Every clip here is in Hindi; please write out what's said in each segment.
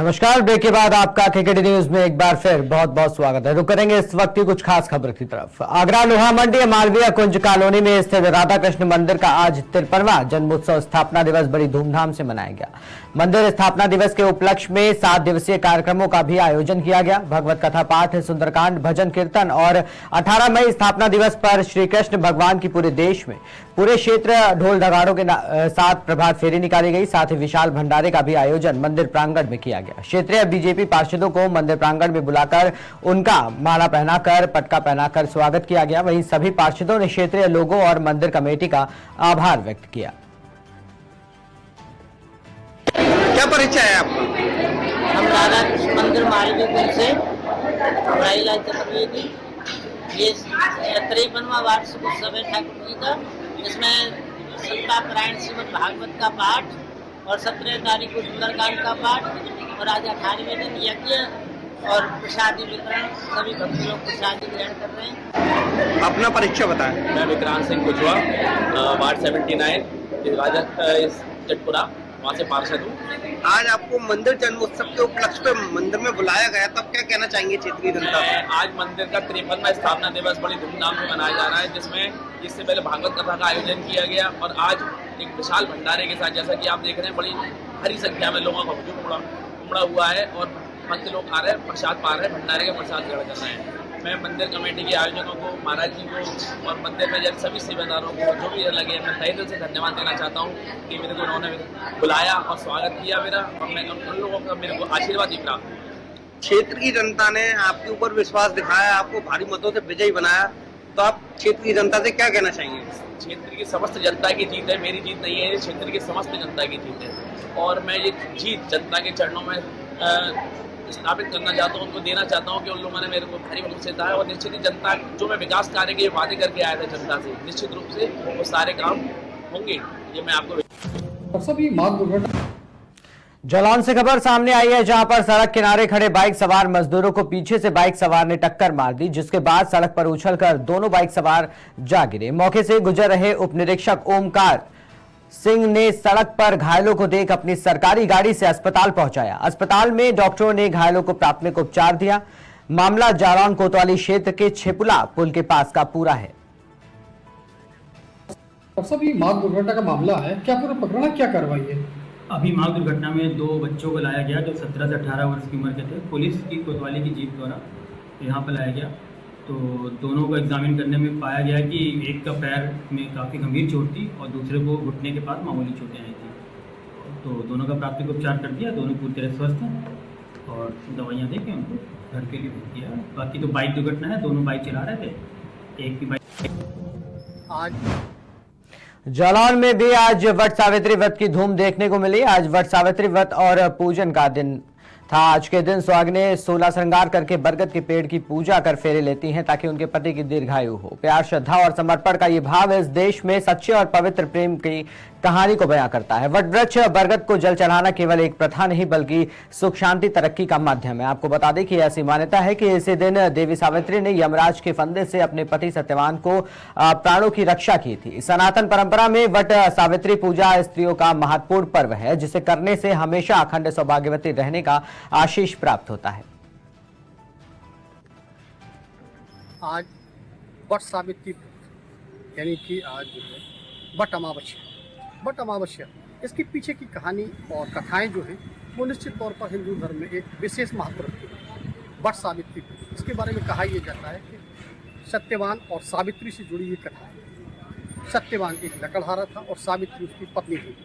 नमस्कार। ब्रेक के बाद आपका केकेडी न्यूज में एक बार फिर बहुत बहुत स्वागत है। रुक करेंगे इस वक्त की कुछ खास खबर की तरफ। आगरा लोहा मंडी मालवीय कुंज कॉलोनी में स्थित राधा कृष्ण मंदिर का आज 53वां जन्मोत्सव स्थापना दिवस बड़ी धूमधाम से मनाया गया। मंदिर स्थापना दिवस के उपलक्ष्य में 7 दिवसीय कार्यक्रमों का भी आयोजन किया गया। भगवत कथा पाठ, सुंदरकांड, भजन कीर्तन और 18 मई स्थापना दिवस पर श्री कृष्ण भगवान की पूरे देश में पूरे क्षेत्र ढोल नगाड़ों के साथ प्रभात फेरी निकाली गई। साथ ही विशाल भंडारे का भी आयोजन मंदिर प्रांगण में किया गया। क्षेत्रीय बीजेपी पार्षदों को मंदिर प्रांगण में बुलाकर उनका माला पहनाकर, पटका पहनाकर स्वागत किया गया। वहीं सभी पार्षदों ने क्षेत्रीय लोगों और मंदिर कमेटी का आभार व्यक्त किया। क्या परिचय है आपका? हम राधा कृष्ण मंदिर मालवीय कुंज से राईलाल चतुर्वेदी। ये 53वां वार्षिक उत्सव है ठाकुर जी का। इसमें सत्तापरायण श्रीमद् भागवत का पाठ और 17 तारीख को सुंदरकांड का पाठ और आज 18वें दिन यज्ञ और प्रसादी वितरण। सभी भक्त लोग प्रसादी ग्रहण कर रहे हैं। अपना परिचय बताएं। मैं विक्रांत सिंह कुजवा, वार्ड 79 राजा चटपुरा, वहाँ से पार्षद हूँ। आज आपको मंदिर जन्मोत्सव के उपलक्ष्य पे मंदिर में बुलाया गया, तब क्या कहना चाहेंगे क्षेत्रीय जनता को? आज मंदिर का 53वां स्थापना दिवस बड़ी धूमधाम से मनाया जा रहा है, जिसमें इससे पहले भागवत कथा का आयोजन किया गया और आज एक विशाल भंडारे के साथ, जैसा कि आप देख रहे हैं, बड़ी भारी संख्या में लोगों का हुजूम उमड़ा हुआ है और भक्त लोग आ रहे हैं, प्रसाद पा रहे हैं, भंडारे का प्रसाद ग्रहण कर रहे हैं। मैं मंदिर कमेटी के आयोजकों को, महाराज जी को और मंदिर में जब सभी सेवादारों को जो भी लगे, मैं तहे दिल से धन्यवाद देना चाहता हूँ कि मेरे को उन्होंने बुलाया और स्वागत किया मेरा, और मैं उन लोगों का मेरे को आशीर्वाद ही प्राप्त। क्षेत्र की जनता ने आपके ऊपर विश्वास दिखाया, आपको भारी मतों से विजयी बनाया, तो आप क्षेत्र की जनता से क्या कहना चाहेंगे? क्षेत्र की समस्त जनता की जीत है, मेरी जीत नहीं है, ये क्षेत्र की समस्त जनता की जीत है और मैं ये जीत जनता के चरणों में स्थापित करना चाहता हूँ, उनको देना चाहता हूँ कि उन लोगों ने मेरे को भारी भरोसे दिया है और निश्चित ही जनता जो मैं विकास कार्य के वादे करके आया था जनता से, निश्चित रूप से वो सारे काम होंगे। ये मैं आपको सभी मार्ग दुर्घटना। जालौन से खबर सामने आई है, जहां पर सड़क किनारे खड़े बाइक सवार मजदूरों को पीछे से बाइक सवार ने टक्कर मार दी, जिसके बाद सड़क पर उछलकर दोनों बाइक सवार जा गिरे। मौके से गुजर रहे उप निरीक्षक ओमकार सिंह ने सड़क पर घायलों को देख अपनी सरकारी गाड़ी से अस्पताल पहुंचाया। अस्पताल में डॉक्टरों ने घायलों को प्राथमिक उपचार दिया। मामला जालौन कोतवाली क्षेत्र के छेपुला पुल के पास का पूरा है। सभी मार्ग दुर्घटना का मामला है, क्या पूरा पकड़ना, क्या कार्रवाई है? अभी मार्ग दुर्घटना में 2 बच्चों को लाया गया जो 17 से 18 वर्ष की उम्र के थे। पुलिस की कोतवाली की जीप द्वारा यहाँ पर लाया गया, तो दोनों को एग्जामिन करने में पाया गया कि एक का पैर में काफ़ी गंभीर चोट थी और दूसरे को घुटने के पास मामूली चोटें आई थी। तो दोनों का प्राथमिक उपचार कर दिया, दोनों पूरी तरह स्वस्थ हैं और दवाइयाँ दे के उनको घर के लिए भेज दिया। बाकी तो बाइक दुर्घटना है, दोनों बाइक चला रहे थे, एक की बाइक। आज जालौन में भी आज वट सावित्री व्रत की धूम देखने को मिली। आज वट सावित्री व्रत और पूजन का दिन था। आज के दिन सुहागिनें 16 श्रृंगार करके बरगद के पेड़ की पूजा कर फेरे लेती हैं ताकि उनके पति की दीर्घायु हो। प्यार, श्रद्धा और समर्पण का ये भाव इस देश में सच्चे और पवित्र प्रेम की कहानी को बयां करता है। वट वृक्ष बरगद को जल चढ़ाना केवल एक प्रथा नहीं बल्कि सुख, शांति, तरक्की का माध्यम है। आपको बता दें कि ऐसी मान्यता है कि इसी दिन देवी सावित्री ने यमराज के फंदे से अपने पति सत्यवान को प्राणों की रक्षा की थी। सनातन परंपरा में वट सावित्री पूजा स्त्रियों का महत्वपूर्ण पर्व है, जिसे करने से हमेशा अखंड सौभाग्यवती रहने का आशीष प्राप्त होता है। आज वट सावित्री यानी कि आज जो है वट अमावस्या, इसके पीछे की कहानी और कथाएं जो है वो निश्चित तौर पर हिंदू धर्म में एक विशेष महत्व रखती है। वट सावित्री, इसके बारे में कहा यह जाता है कि सत्यवान और सावित्री से जुड़ी ये कथा है। सत्यवान एक लकड़हारा था और सावित्री उसकी पत्नी थी।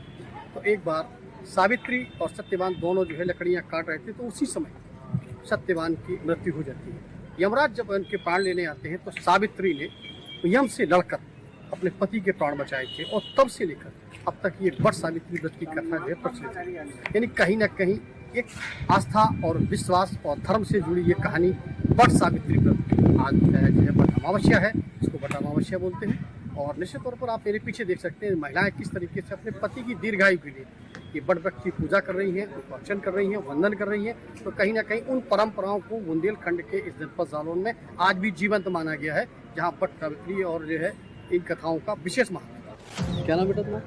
तो एक बार सावित्री और सत्यवान दोनों जो है लकड़ियाँ काट रहे थे, तो उसी समय सत्यवान की मृत्यु हो जाती है। यमराज जब उनके प्राण लेने आते हैं तो सावित्री ने यम से लड़कर अपने पति के प्राण बचाए थे और तब से लेकर अब तक ये वट सावित्री व्रत की कथा जो है प्रचलित है। यानी कहीं ना कहीं एक आस्था और विश्वास और धर्म से जुड़ी ये कहानी वट सावित्री व्रत आज जो है वट अमावस्या है, इसको वट अमावस्या बोलते हैं। और निश्चित तौर पर आप मेरे पीछे देख सकते हैं महिलाएं किस तरीके से अपने पति की दीर्घायु के लिए ये वट वृक्ष की पूजा कर रही हैं, उनको अर्चन कर रही हैं, वंदन कर रही हैं। तो कहीं ना कहीं उन परंपराओं को बुंदेलखंड के इस जनपद जालौन में आज भी जीवंत माना गया है, जहाँ वट सावित्री और जो है इन कथाओं का विशेष महत्व है। क्या नाम बेटा तुम्हारा?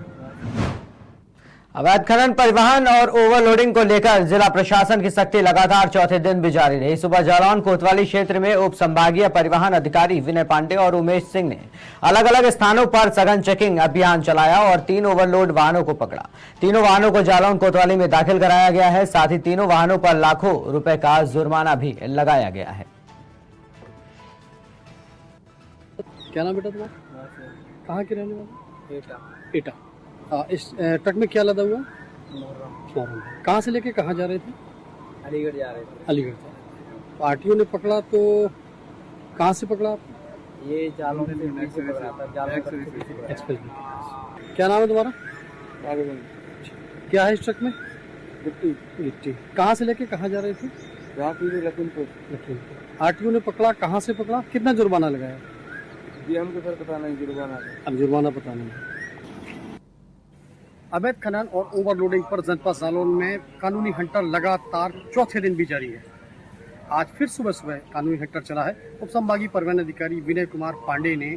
अवैध खनन, परिवहन और ओवरलोडिंग को लेकर जिला प्रशासन की सख्ती लगातार चौथे दिन भी जारी रही। सुबह जालौन कोतवाली क्षेत्र में उप संभागीय परिवहन अधिकारी विनय पांडे और उमेश सिंह ने अलग अलग स्थानों पर सघन चेकिंग अभियान चलाया और 3 ओवरलोड वाहनों को पकड़ा। तीनों वाहनों को जालौन कोतवाली में दाखिल कराया गया है। साथ ही तीनों वाहनों पर लाखों रुपए का जुर्माना भी लगाया गया है। क्या नाम बेटा तुम्हारा? कहाँ के रहने वाले? एटा। इस ट्रक में क्या लदा हुआ? मोहर्रम। कहाँ से लेके कहाँ जा रहे थे? अलीगढ़ जा रहे थे। अलीगढ़ जा रहे थे। आरटीओ ने पकड़ा तो कहाँ से पकड़ा आपको? ये जालौन से पकड़ा था, जालौन एक्सप्रेस। क्या नाम है तुम्हारा? क्या है इस ट्रक में? गिट्टी। कहाँ से लेके कहाँ जा रहे थे? लखीमपुर। आरटीओ ने पकड़ा, कहाँ से पकड़ा, कितना जुर्माना लगाया? ये हमको सर पता नहीं, जुर्माना पता नहीं। अवैध खनन और ओवरलोडिंग पर जनपद जालौन में कानूनी हंटर लगातार चौथे दिन भी जारी है। आज फिर सुबह सुबह कानूनी हंटर चला है। उप संभागीय परिवहन अधिकारी विनय कुमार पांडे ने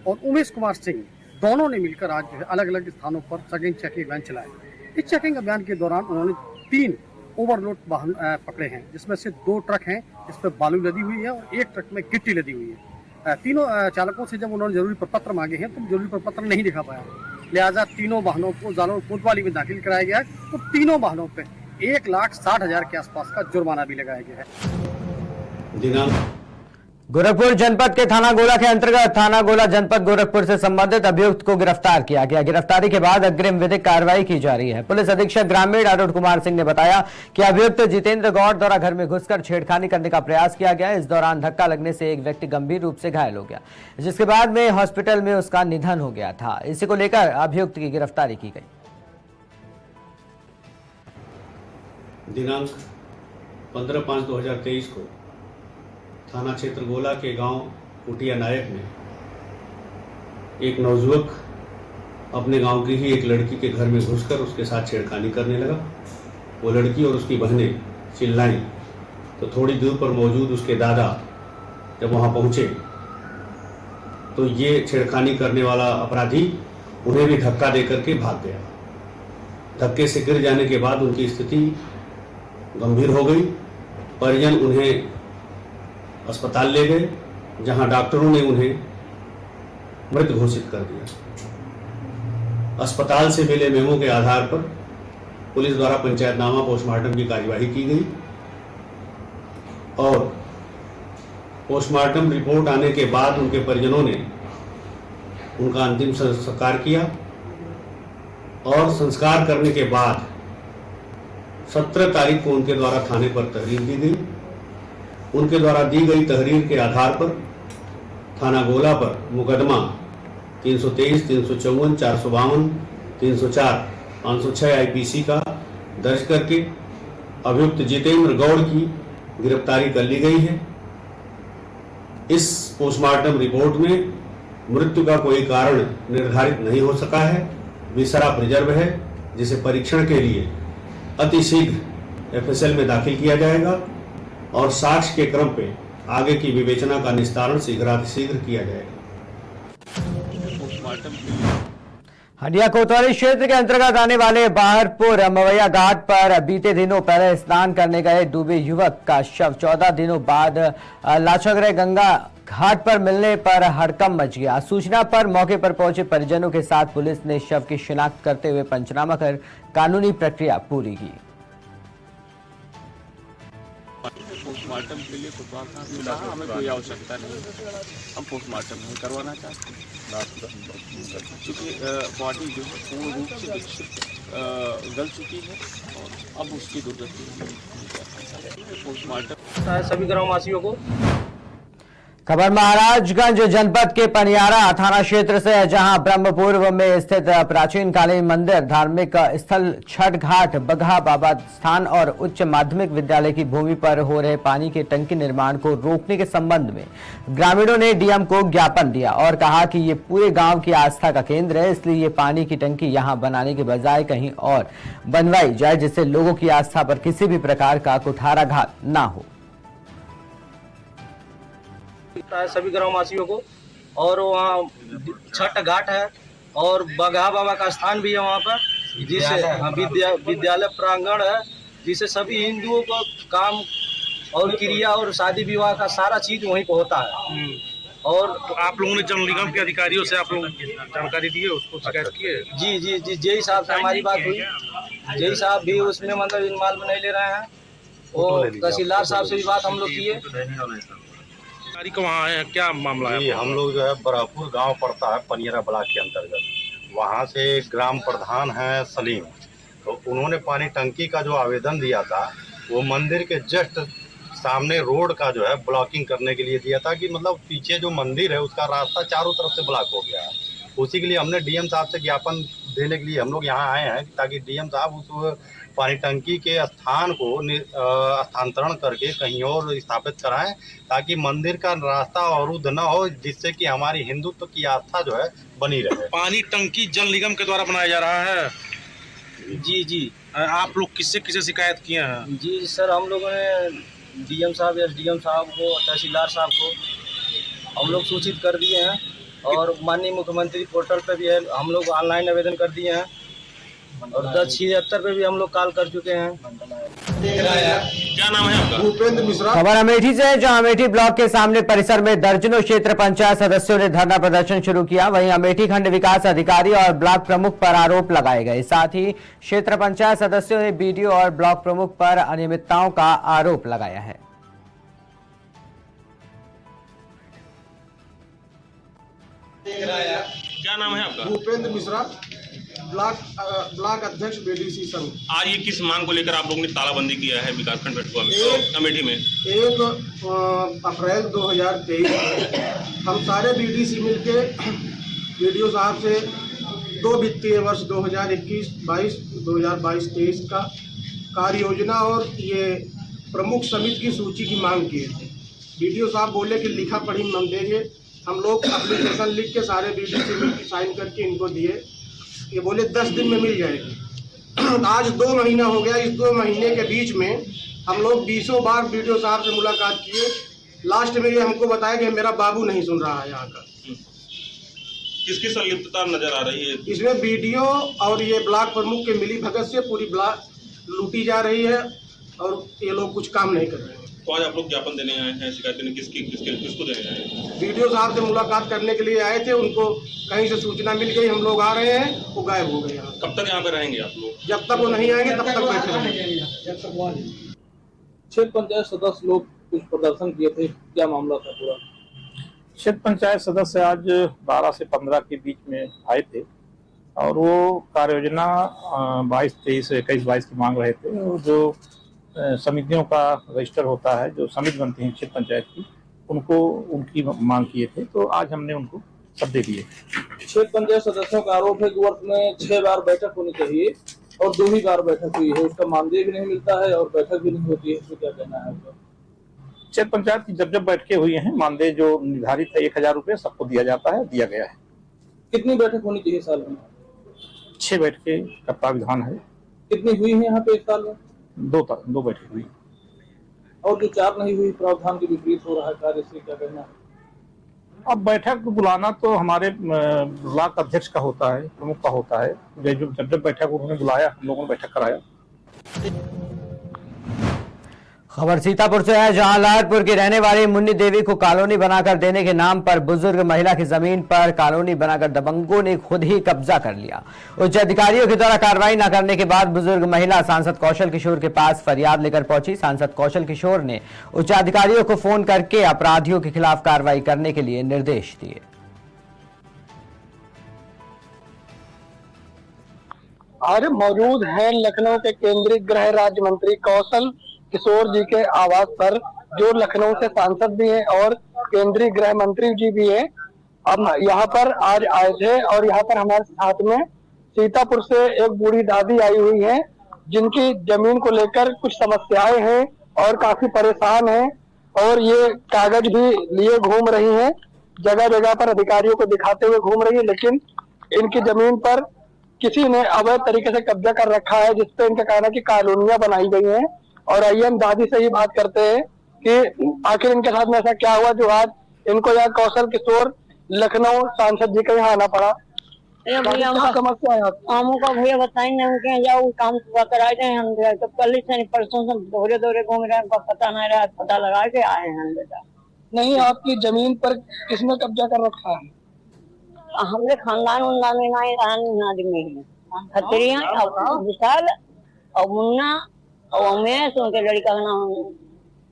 और उमेश कुमार सिंह दोनों ने मिलकर आज जो है अलग अलग स्थानों पर सघन चेकिंग अभियान चलाया। इस चेकिंग अभियान के दौरान उन्होंने 3 ओवरलोड वाहन पकड़े हैं, जिसमें से 2 ट्रक हैं जिस पर बालू लदी हुई है और 1 ट्रक में गिट्टी लदी हुई है। तीनों चालकों से जब उन्होंने जरूरी प्रपत्र मांगे हैं तो जरूरी प्रपत्र नहीं दिखा पाया, लिहाजा तीनों वाहनों को जालौन कोतवाली में दाखिल कराया गया है। तो तीनों वाहनों पे 1,60,000 के आसपास का जुर्माना भी लगाया गया है। गोरखपुर जनपद के थाना गोला के अंतर्गत थाना गोला जनपद गोरखपुर से संबंधित अभियुक्त को गिरफ्तार किया गया। गिरफ्तारी के बाद अग्रिम विधिक कार्रवाई की जा रही है। पुलिस अधीक्षक ग्रामीण अरुण कुमार सिंह ने बताया कि अभियुक्त जितेंद्र गौड़ द्वारा घर में घुसकर छेड़खानी करने का प्रयास किया गया। इस दौरान धक्का लगने से एक व्यक्ति गंभीर रूप से घायल हो गया, जिसके बाद में हॉस्पिटल में उसका निधन हो गया था। इसी को लेकर अभियुक्त की गिरफ्तारी की गई। दिनांक 15/5/2023 को थाना क्षेत्र गोला के गांव कुटिया नायक में एक नौजुवक अपने गांव की ही एक लड़की के घर में घुसकर उसके साथ छेड़खानी करने लगा। वो लड़की और उसकी बहनें चिल्लाईं तो थोड़ी दूर पर मौजूद उसके दादा जब वहां पहुंचे तो ये छेड़खानी करने वाला अपराधी उन्हें भी धक्का देकर के भाग गया। धक्के से गिर जाने के बाद उनकी स्थिति गंभीर हो गई। परिजन उन्हें अस्पताल ले गए, जहां डॉक्टरों ने उन्हें मृत घोषित कर दिया। अस्पताल से मिले मेमो के आधार पर पुलिस द्वारा पंचायतनामा पोस्टमार्टम की कार्यवाही की गई और पोस्टमार्टम रिपोर्ट आने के बाद उनके परिजनों ने उनका अंतिम संस्कार किया और संस्कार करने के बाद 17 तारीख को उनके द्वारा थाने पर तहरीर दी गई। उनके द्वारा दी गई तहरीर के आधार पर थाना गोला पर मुकदमा 323, 354, 452, 304, 506 आईपीसी का दर्ज करके अभियुक्त जितेंद्र गौड़ की गिरफ्तारी कर ली गई है। इस पोस्टमार्टम रिपोर्ट में मृत्यु का कोई कारण निर्धारित नहीं हो सका है। विसरा प्रिजर्व है, जिसे परीक्षण के लिए अतिशीघ्र एफएसएल में दाखिल किया जाएगा और साक्ष्य के क्रम पे आगे की विवेचना का निस्तारण शीघ्र किया जाएगा। हंडिया कोतवाली क्षेत्र के अंतर्गत आने वाले बाहरपुर मवैया घाट पर बीते दिनों पहले स्नान करने गए डूबे युवक का शव 14 दिनों बाद लाचगरे गंगा घाट पर मिलने पर हड़कंप मच गया। सूचना पर मौके पर पहुंचे परिजनों के साथ पुलिस ने शव की शिनाख्त करते हुए पंचनामा कर कानूनी प्रक्रिया पूरी की। पोस्टमार्टम के लिए हमें कोई आवश्यकता नहीं, हम पोस्टमार्टम नहीं करवाना चाहते क्योंकि बॉडी जो है पूर्ण रूप से विकसित गल चुकी है और अब उसकी दुर्गति पोस्टमार्टम सभी ग्रामवासियों को। खबर महाराजगंज जनपद के पनियारा थाना क्षेत्र से है, जहां ब्रह्मपूर्व में स्थित प्राचीन कालीन मंदिर, धार्मिक स्थल छठ घाट, बगहा बाबा स्थान और उच्च माध्यमिक विद्यालय की भूमि पर हो रहे पानी के टंकी निर्माण को रोकने के संबंध में ग्रामीणों ने डीएम को ज्ञापन दिया और कहा कि ये पूरे गांव की आस्था का केंद्र है, इसलिए ये पानी की टंकी यहां बनाने के बजाय कहीं और बनवाई जाए, जिससे लोगों की आस्था पर किसी भी प्रकार का कुठाराघात न हो। सभी ग्रामवासियों को, और वहाँ छठ घाट है और बगहा बाबा का स्थान भी है वहाँ पर, जिसे विद्यालय प्रांगण है, जिसे सभी हिंदुओं को काम और क्रिया और शादी विवाह का सारा चीज वहीं पे होता है। और तो आप लोगों ने जल निगम के अधिकारियों से आप लोग जानकारी दी है, उसको शिकायत की है? जी जेई साहब से हमारी बात हुई। जेई साहब भी उसमें मतलब इन्वॉल्व नहीं ले रहे हैं। और तहसीलदार साहब से भी बात हम लोग किए। वहाँ है, क्या मामला है? हम लोग जो है बरापुर गांव पड़ता है पनियरा ब्लॉक के अंतर्गत। वहाँ से ग्राम प्रधान है सलीम, तो उन्होंने पानी टंकी का जो आवेदन दिया था वो मंदिर के जस्ट सामने रोड का जो है ब्लॉकिंग करने के लिए दिया था, कि मतलब पीछे जो मंदिर है उसका रास्ता चारों तरफ से ब्लॉक हो गया है। उसी के लिए हमने डीएम साहब से ज्ञापन देने के लिए हम लोग यहाँ आए हैं, ताकि डीएम साहब उस पानी टंकी के स्थान को स्थानांतरण करके कहीं और स्थापित कराएं, ताकि मंदिर का रास्ता अवरुद्ध न हो, जिससे कि हमारी हिंदुत्व की आस्था जो है बनी रहे। पानी टंकी जल निगम के द्वारा बनाया जा रहा है? जी आप लोग किससे शिकायत किए हैं? जी सर, हम लोगों ने डीएम साहब, एसडीएम साहब को, तहसीलदार साहब को हम लोग सूचित कर दिए हैं। और माननीय मुख्यमंत्री पोर्टल पे भी है, हम लोग ऑनलाइन आवेदन कर दिए हैं। और 1076 पे भी हम लोग कॉल कर चुके हैं। क्या नाम है आपका? भूपेंद्र मिश्रा। खबर अमेठी से है, जहां अमेठी ब्लॉक के सामने परिसर में दर्जनों क्षेत्र पंचायत सदस्यों ने धरना प्रदर्शन शुरू किया। वहीं अमेठी खंड विकास अधिकारी और ब्लॉक प्रमुख पर आरोप लगाए गए। साथ ही क्षेत्र पंचायत सदस्यों ने बीडीओ और ब्लॉक प्रमुख पर अनियमितताओं का आरोप लगाया है। क्या नाम है आपका? भूपेंद्र मिश्रा, ब्लॉक अध्यक्ष बीडीसी संघ। आज ये किस मांग को लेकर आप लोगों ने तालाबंदी किया है विकासखंड अमेठी में? 1 अप्रैल 2023 हम सारे बीडीसी मिलके बीडीओ साहब से 2 वित्तीय वर्ष 2021-22, 2022-23 का कार्य योजना और ये प्रमुख समिति की सूची की मांग किए थे। बीडीओ साहब बोले कि लिखा पढ़ी हम देंगे। हम लोग एप्लीकेशन लिख के सारे बीडीसी मिलकर साइन करके इनको दिए। ये बोले 10 दिन में मिल जाएगी। आज 2 महीना हो गया। इस 2 महीने के बीच में हम लोग 20 बार बीडीओ साहब से मुलाकात किए। लास्ट में ये हमको बताया कि मेरा बाबू नहीं सुन रहा है यहाँ का। किसकी संलिप्तता नजर आ रही है इसमें? बीडीओ और ये ब्लॉक प्रमुख के मिली भगत से पूरी ब्लॉक लूटी जा रही है और ये लोग कुछ काम नहीं कर रहे हैं। तो आज आप लोग ज्ञापन देने आए हैं, शिकायत देने किसको देने आए हैं? बीडीओ साहब से मुलाकात करने के लिए आए थे। उनको कहीं से सूचना मिल गई हम लोग आ रहे हैं, वो गायब हो गए। कब तक यहाँ पे रहेंगे आप लोग? जब तक वो नहीं आएंगे तब तक बैठे रहेंगे। 6 पंचायत सदस्य लोग कुछ प्रदर्शन किए थे, क्या मामला था पूरा? क्षेत्र पंचायत सदस्य आज 12 से 15 के बीच में आए थे और वो कार्य योजना 22, 23, 21, 22 की मांग रहे थे। और जो समितियों का रजिस्टर होता है, जो समिति बनती है क्षेत्र पंचायत की, उनको उनकी मांग किए थे। तो आज हमने उनको सब दे दिए। क्षेत्र पंचायत सदस्यों का आरोप है कि वर्ष में 6 बार बैठक होनी चाहिए और 2 ही बार बैठक हुई है। उसका मानदेय भी नहीं मिलता है और बैठक भी नहीं होती है। इसमें क्या कहना है आपका? क्षेत्र पंचायत की जब बैठकें हुई हैं, मानदेय जो निर्धारित है 1000 रुपये सबको दिया जाता है, दिया गया है। कितनी बैठक होनी चाहिए साल में? 6 बैठकें का प्राविधान है। कितनी हुई है यहाँ पे इस साल में? 2 बैठक हुई। और जो 4 नहीं हुई, प्रावधान के विपरीत हो रहा है कार्य, से क्या कहना है? अब बैठक बुलाना तो हमारे ब्लॉक अध्यक्ष का होता है, प्रमुख का होता है। जब बैठक उन्होंने बुलाया, हम लोगों ने बैठक कराया। खबर सीतापुर से है, जहां लालपुर की रहने वाली मुन्नी देवी को कॉलोनी बनाकर देने के नाम पर बुजुर्ग महिला की जमीन पर कॉलोनी बनाकर दबंगों ने खुद ही कब्जा कर लिया। उच्च अधिकारियों के द्वारा कार्रवाई न करने के बाद बुजुर्ग महिला सांसद कौशल किशोर के पास फरियाद लेकर पहुंची। सांसद कौशल किशोर ने उच्च अधिकारियों को फोन करके अपराधियों के खिलाफ कार्रवाई करने के लिए निर्देश दिए। आज मौजूद हैं लखनऊ के केंद्रीय गृह राज्य मंत्री कौशल किशोर जी के आवास पर, जो लखनऊ से सांसद भी हैं और केंद्रीय गृह मंत्री जी भी हैं। अब यहाँ पर आज आए थे और यहाँ पर हमारे साथ में सीतापुर से एक बूढ़ी दादी आई हुई हैं, जिनकी जमीन को लेकर कुछ समस्याएं हैं और काफी परेशान हैं और ये कागज भी लिए घूम रही हैं, जगह जगह पर अधिकारियों को दिखाते हुए घूम रही है। लेकिन इनकी जमीन पर किसी ने अवैध तरीके से कब्जा कर रखा है, जिसपे इनका कहना है कि कॉलोनियां बनाई गई हैं। और आइए हम दादी से ही बात करते हैं कि आखिर इनके साथ में ऐसा क्या हुआ जो आज इनको यहाँ कौशल किशोर लखनऊ सांसद जी का यहाँ आना पड़ा। क्या समस्या है आपकी? हमको भैया बताएंगे, हम क्या जाओ काम पूरा कराए थे हम तो कल से परसों से दौरे दौरे घूम रहे हैं, पता नहीं रहा, पता लगा के आए हैं बेटा। नहीं, आपकी जमीन पर किसने कब्जा कर रखा है? हमरे खानदान उनदान में नहीं आदमी है, खतरिया और विशाल और मुन्ना और उमेश, उनके लड़का का नाम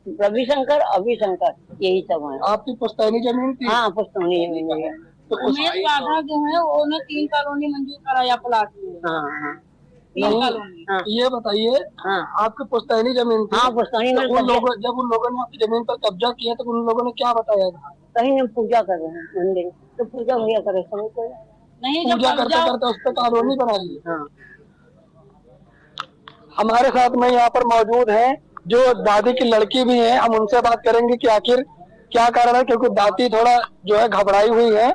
रविशंकर, अभिशंकर, यही सब है। आपकी पुश्तैनी जमीन थी? हाँ, पुश्तैनी जमीन है। तो उमेश राधा जो है उन्होंने 3 कॉलोनी मंजूर कराया प्लाट में। हाँ, ये बताइए, आपकी पुश्तैनी जमीन थी? हाँ, पुश्तैनी में। जब उन लोगों ने आपकी जमीन पर कब्जा किया तो उन लोगों ने क्या बताया था? कहीं हम पूजा कर रहे हैं मंदिर, तो पूजा भैया करे समय को नहीं, पूजा करते करते उस पर कॉलोनी बना ली। हाँ। हमारे साथ में यहाँ पर मौजूद है जो दादी की लड़की भी है, हम उनसे बात करेंगे कि आखिर क्या कारण है, क्योंकि दादी थोड़ा जो है घबराई हुई है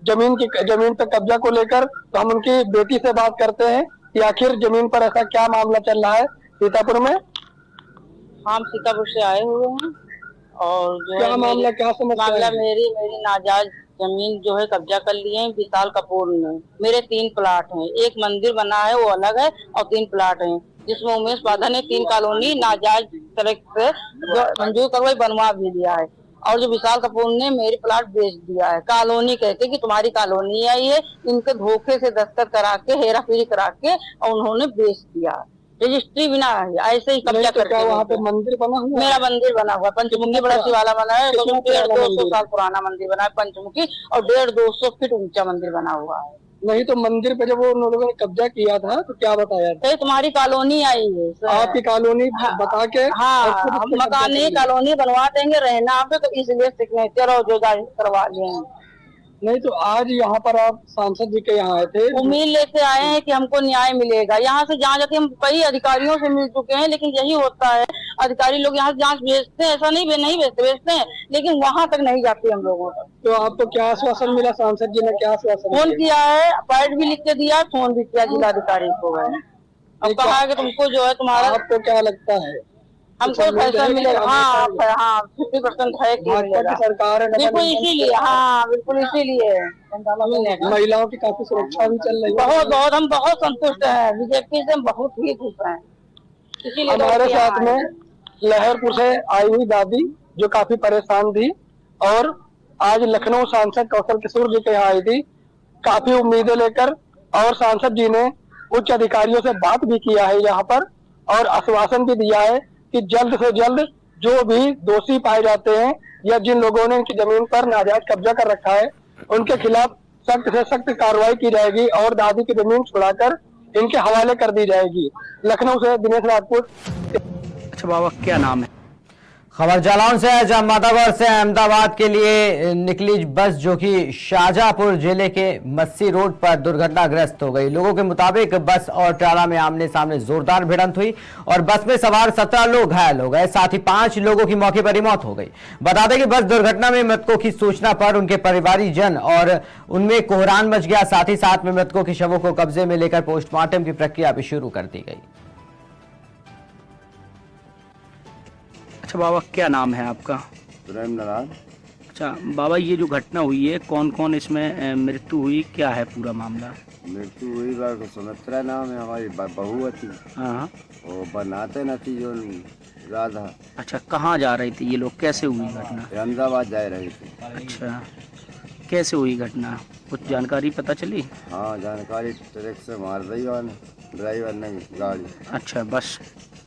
जमीन पर कब्जा को लेकर। तो हम उनकी बेटी से बात करते हैं कि आखिर जमीन पर ऐसा क्या मामला चल रहा है सीतापुर में। हम सीतापुर से आए हुए हैं और जो क्या मामला, क्या समस्या मामला है? मेरी नाजायज जमीन जो है कब्जा कर लिए हैं विशाल कपूर ने। मेरे 3 प्लाट हैं, एक मंदिर बना है वो अलग है और 3 प्लाट हैं, जिसमें उमेश वाधा ने 3 कॉलोनी नाजायज तरह से जो मंजूर करवाई बनवा भी दिया है, और जो विशाल कपूर ने मेरी प्लाट बेच दिया है कॉलोनी कहते कि तुम्हारी कॉलोनी है ये, इनके धोखे से दस्तखत करा के हेरा फेरी करा के और उन्होंने बेच दिया, रजिस्ट्री बिना है, ऐसे ही कब्जा करके। वहाँ पे मंदिर बना हुआ? मेरा मंदिर बना हुआ पंचमुखी बड़ा शिवाला बना है, 150-200 साल पुराना मंदिर बना है पंचमुखी, और 150-200 फीट ऊंचा मंदिर बना हुआ है। नहीं तो मंदिर पे जब वो उन लोगों ने कब्जा किया था तो क्या बताया था? तुम्हारी कॉलोनी आई है, आपकी कॉलोनी बता के? हाँ, हम मकानी कॉलोनी बनवा देंगे, रहना आप तो इसलिए सिग्नेचर और जो करवा लेंगे। नहीं तो आज यहाँ पर आप सांसद जी के यहाँ आए थे, उम्मीद लेके आए हैं कि हमको न्याय मिलेगा। यहाँ से जहाँ जाके हम कई अधिकारियों से मिल चुके हैं, लेकिन यही होता है अधिकारी लोग यहाँ से जांच भेजते हैं, ऐसा नहीं भेजते हैं, लेकिन वहाँ तक नहीं जाते हम लोगों तक। तो आपको क्या आश्वासन मिला? सांसद जी ने क्या आश्वासन? फोन किया है, पैड भी लिख के दिया, फोन भी किया जिलाधिकारी को है, अब कहा है कि तुमको जो है तुम्हारा। आपको क्या लगता है हमको पैसा मिलेगा? हाँ, 50% है कि मिलेगा सरकार है, बिल्कुल इसीलिए। हाँ, बिल्कुल इसीलिए महिलाओं की काफी सुरक्षा भी चल रही है। बहुत हम बहुत संतुष्ट हैं, बीजेपी से हम बहुत ही खुश हैं। हमारे साथ में लहरपुर से आई हुई दादी जो काफी परेशान थी और आज लखनऊ सांसद कौशल किशोर जी के यहाँ आई थी काफी उम्मीदें लेकर, और सांसद जी ने उच्च अधिकारियों से बात भी किया है यहाँ पर और आश्वासन भी दिया है कि जल्द से जल्द जो भी दोषी पाए जाते हैं या जिन लोगों ने इनकी जमीन पर नाजायज कब्जा कर रखा है उनके खिलाफ सख्त से सख्त कार्रवाई की जाएगी और दादी की जमीन छुड़ाकर इनके हवाले कर दी जाएगी। लखनऊ से दिनेश राजपूत। अच्छा बाबा, क्या नाम है? खबर जालौन से है, जहां मातागढ़ से अहमदाबाद के लिए निकली बस जो कि शाहजहांपुर जिले के मस्सी रोड पर दुर्घटनाग्रस्त हो गई। लोगों के मुताबिक बस और ट्राला में आमने सामने जोरदार भिड़ंत हुई और बस में सवार 17 लोग घायल हो गए, साथ ही 5 लोगों की मौके पर ही मौत हो गई। बता दें कि बस दुर्घटना में मृतकों की सूचना पर उनके परिवारीजन और उनमें कोहरान मच गया। साथ ही साथ में मृतकों के शवों को कब्जे में लेकर पोस्टमार्टम की प्रक्रिया भी शुरू कर दी गई। अच्छा बाबा, क्या नाम है आपका? प्रेम नारायण। अच्छा बाबा, ये जो घटना हुई है कौन कौन इसमें मृत्यु हुई, क्या है पूरा मामला? मृत्यु हुई बार सुमित्रा नाम है हमारी बहू थी। हाँ, वो बनाते न थी जो राधा। अच्छा, कहाँ जा रही थी ये लोग, कैसे हुई घटना? अहमदाबाद जा रही थी। अच्छा, कैसे हुई घटना, कुछ जानकारी पता चली? हाँ, जानकारी ट्रक से मार दी ड्राइवर ने गाड़ी। अच्छा, बस?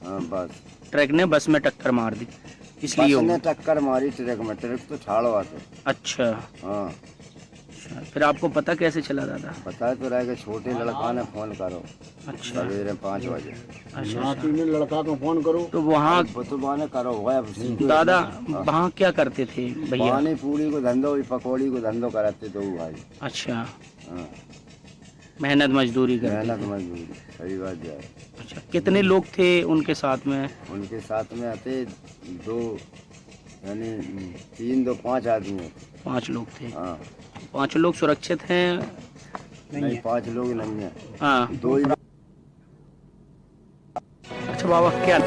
हाँ, बस ट्रक ने बस में टक्कर मार दी इसलिए? बस ने टक्कर मारी ट्रक में, ट्रक तो ठाड़वा थे। अच्छा हाँ। अच्छा, फिर आपको पता कैसे चला दादा? पता तो रह गया, छोटे लड़का ने फोन करो। अच्छा, सवेरे 5 बजे। अच्छा, लड़का को फोन करो तो वहाँ करो दादा वहाँ क्या करते थे भैया? पानी पूरी को धंधो, पकौड़ी को धंधो कराते तो भाई। अच्छा, हाँ, मेहनत मजदूरी करते? मेहनत मजदूरी, सही बात है। अच्छा, कितने लोग थे उनके साथ में? उनके साथ में आते 2 यानी 3 2 5 आदमी। 5 लोग थे? हाँ। 5 लोग सुरक्षित हैं? नहीं, 5 लोग नहीं है। हाँ, 2 ही। अच्छा बाबा, क्या